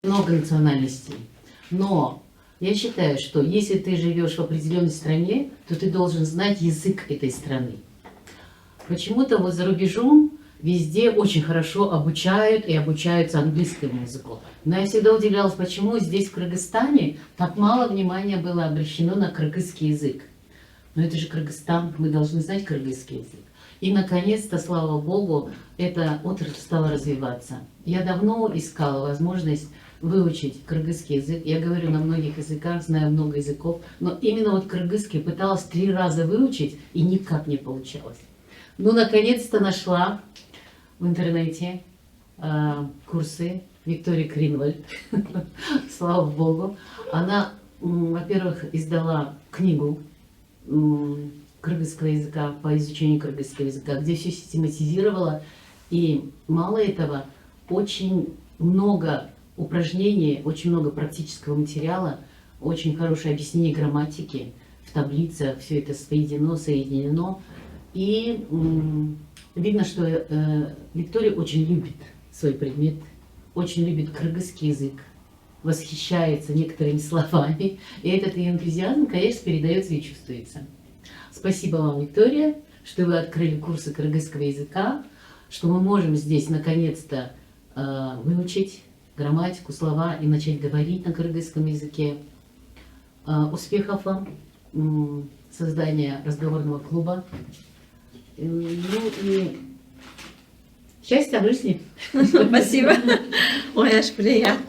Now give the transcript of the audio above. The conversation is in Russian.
Много национальностей. Но я считаю, что если ты живешь в определенной стране, то ты должен знать язык этой страны. Почему-то вот за рубежом везде очень хорошо обучают и обучаются английскому языку. Но я всегда удивлялась, почему здесь, в Кыргызстане, так мало внимания было обращено на кыргызский язык. Но это же Кыргызстан, мы должны знать кыргызский язык. И, наконец-то, слава Богу, эта отрасль стала развиваться. Я давно искала возможность выучить кыргызский язык. Я говорю на многих языках, знаю много языков, но именно вот кыргызский пыталась 3 раза выучить, и никак не получалось. Ну, наконец-то нашла в интернете курсы Виктории Кринвальд. Слава Богу. Она, во-первых, издала книгу кыргызского языка, по изучению кыргызского языка, где все систематизировала. И мало этого, очень много упражнений, очень много практического материала, очень хорошее объяснение грамматики в таблицах, все это соединено. И видно, что Виктория очень любит свой предмет, очень любит кыргызский язык, восхищается некоторыми словами. И этот ее энтузиазм, конечно, передается и чувствуется. Спасибо вам, Виктория, что вы открыли курсы кыргызского языка, что мы можем здесь наконец-то выучить грамматику, слова и начать говорить на кыргызском языке. Успехов вам, создания разговорного клуба. Ну и счастья в жизни. Спасибо. Ой, аж приятно.